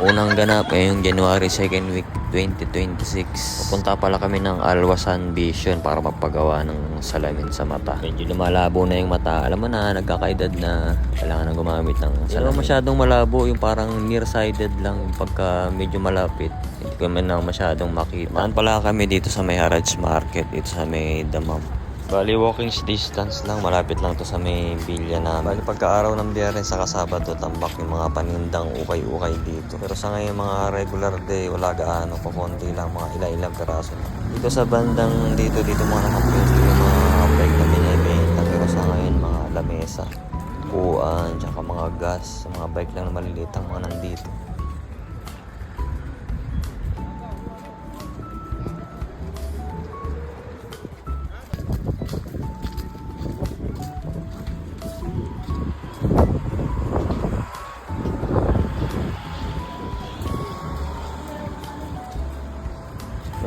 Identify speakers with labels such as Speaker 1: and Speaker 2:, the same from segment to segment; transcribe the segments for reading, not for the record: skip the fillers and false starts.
Speaker 1: Unang ganap ngayong January 2nd week 2026. Pupunta pala kami ng Alwasan Vision para magpagawa ng salamin sa mata. Medyo lumalabo na yung mata. Alam mo na, nagkakaedad na. Kailangan na gumamit ng salamin. Pero masyadong malabo, yung parang nearsighted lang pagka medyo malapit. Hindi kami na masyadong makita. Maan pala kami dito sa may Haraj Market, dito sa may Damam. Bali, walking distance lang. Malapit lang to sa may bilya namin. Bali, pagka-araw ng Biyernes sa Sabado, tambak yung mga panindang ukay-ukay dito. Pero sa ngayon, mga regular day, wala gaano. Kukunti lang, mga ilang peraso lang. Dito sa bandang dito mga nakapwento yung mga bike na binibenta. Pero sa ngayon, mga lamesa, upuan, tsaka mga gas. Mga bike lang na maliliit ang mga nandito.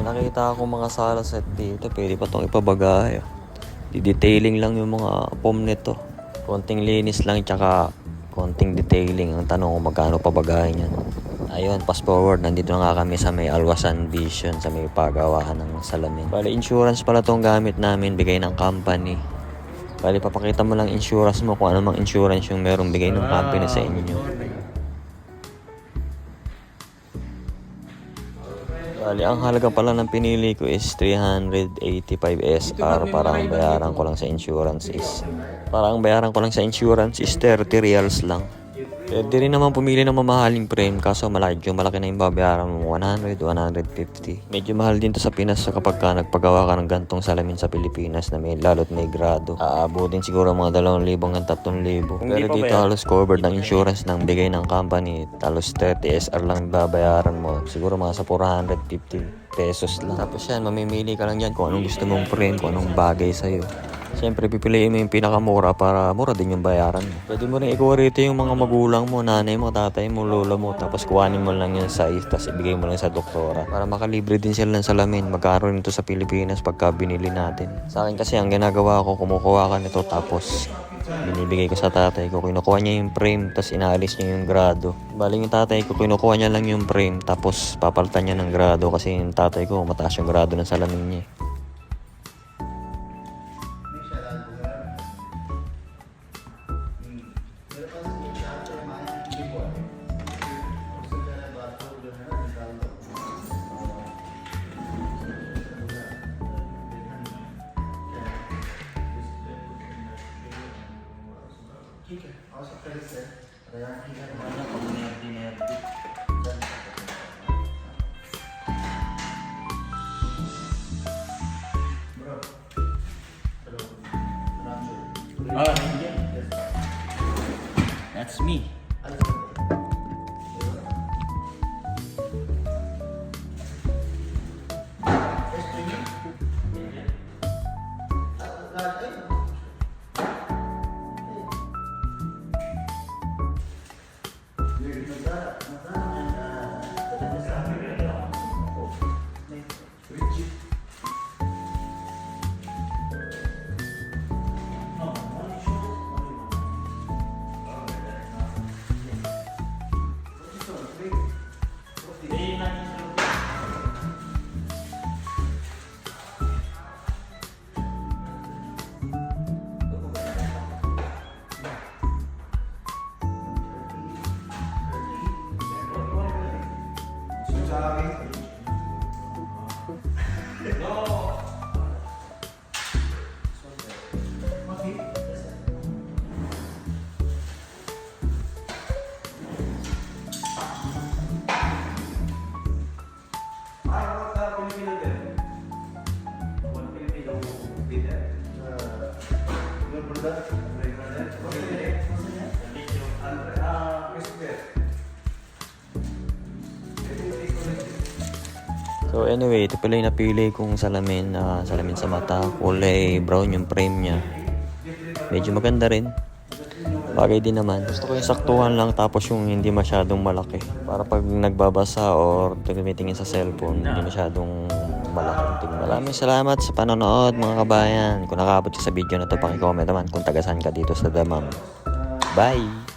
Speaker 1: May nakita akong mga sala set dito. Pwede pa itong ipabagay. Di-detailing lang yung mga foam nito. Konting linis lang tsaka konting detailing. Ang tanong kung magkano pabagay niyan. Ayun, fast forward. Nandito na nga kami sa may Alwasan Vision, sa may pagawaan ng salamin. Bali, insurance pala itong gamit namin. Bigay ng company. Bali, papakita mo lang insurance mo kung ano mang insurance yung merong bigay ng company sa inyo. Bali, ang halaga pala ng pinili ko is 385 SR. Parang bayaran ko lang sa insurance is 30 reals lang. Pwede rin naman pumili ng mamahaling frame, kaso malaki na yung babayaran mo, 100, 150. Medyo mahal din to sa Pinas kapag ka nagpagawa ka ng gantong salamin sa Pilipinas na lalo't may grado. Aabutin siguro mga 2,000 hanggang 3,000. Pero dito halos covered ng insurance ng bigay ng company. Halos 30 SR lang babayaran mo. Siguro mga sa 450 pesos lang. Tapos yan, mamimili ka lang dyan kung anong gusto mong frame, kung anong bagay sa'yo. Siyempre, pipiliin mo yung pinakamura para mura din yung bayaran mo. Pwede mo rin ikuha rito yung mga magulang mo, nanay mo, tatay mo, lola mo. Tapos kuhanin mo lang yung size, tapos ibigay mo lang sa doktora. Para makalibre din sila ng salamin. Magkaroon nito sa Pilipinas pagka binili natin. Sa akin kasi, ang ginagawa ko, kumukuha ka nito tapos binibigay ko sa tatay ko. Kinukuha niya yung frame, tapos inaalis niya yung grado. Baling yung tatay ko, kinukuha niya lang yung frame, tapos papalitan niya ng grado kasi yung tatay ko, mataas yung grado ng salamin niya.
Speaker 2: ठीक है और सब तरह से रयान ठीक है हमारा community
Speaker 1: That's me. So anyway, ito pala yung napili kong salamin sa mata. Kulay brown yung frame niya. Medyo maganda rin. Bagay din naman. Gusto ko yung saktuhan lang tapos yung hindi masyadong malaki. Para pag nagbabasa or tumitingin sa cellphone, hindi masyadong malaki. Maraming salamat sa panonood mga kabayan. Kung nakabot ka sa video na to, paki-comment naman kung tagasan ka dito sa Damam. Bye!